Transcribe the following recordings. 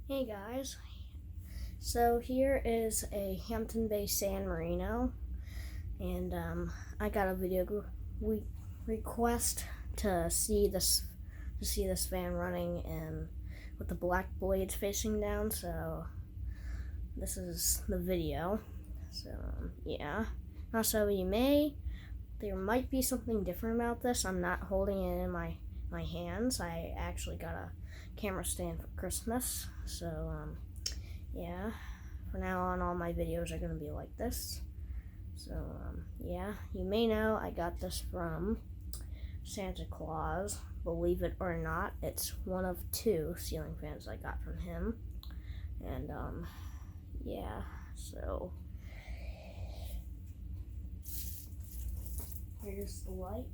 Hey guys, so here is a Hampton Bay San Marino, and I got a video request to see this fan running and with the black blades facing down. So this is the video. So yeah. Also, there might be something different about this. I'm not holding it in my hands. I actually got a camera stand for Christmas. So yeah, for now on, all my videos are going to be like this. So yeah, you may know I got this from Santa Claus. Believe it or not, it's one of 2 ceiling fans I got from him. And yeah, so here's the light.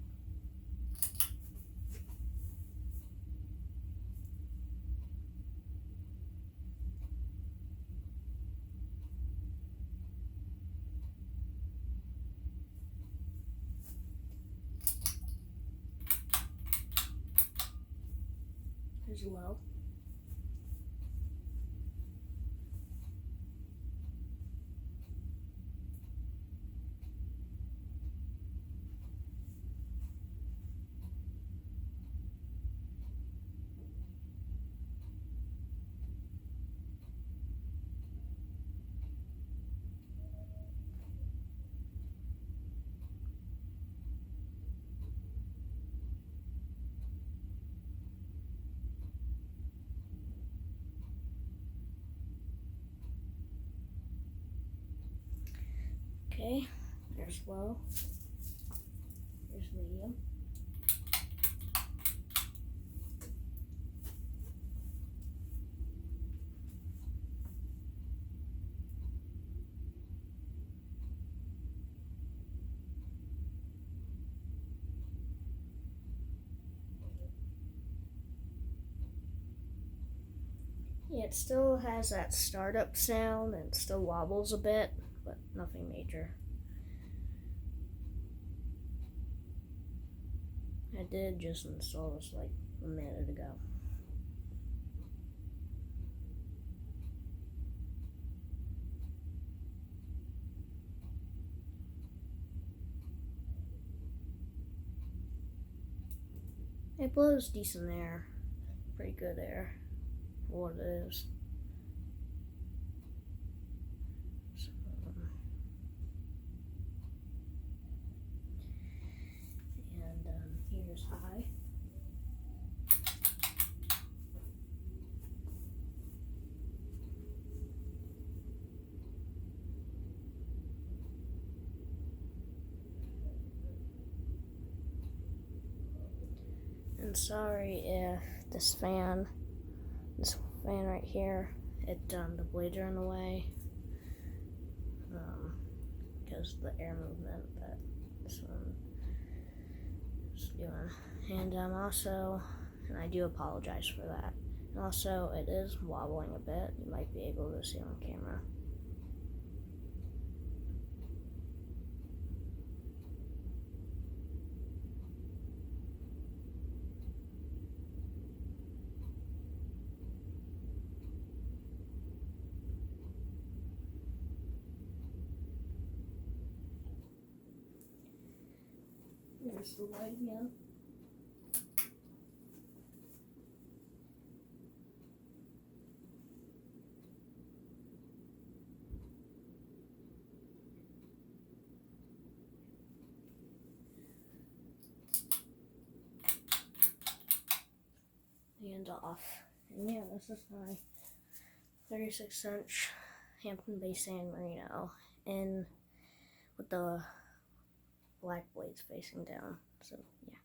Here's low. Okay, there's low. Here's medium. Yeah, it still has that startup sound and still wobbles a bit, but nothing major. I did just install this like a minute ago. It blows decent air, pretty good air for what it is. So, and here's high. And sorry if this fan right here, the blades are in the way, because the air movement that this one is doing. And and I do apologize for that. And also, it is wobbling a bit. You might be able to see on camera. Here's the light again. And off. And yeah, this is my 36-inch Hampton Bay San Marino in with the black blades facing down. So yeah.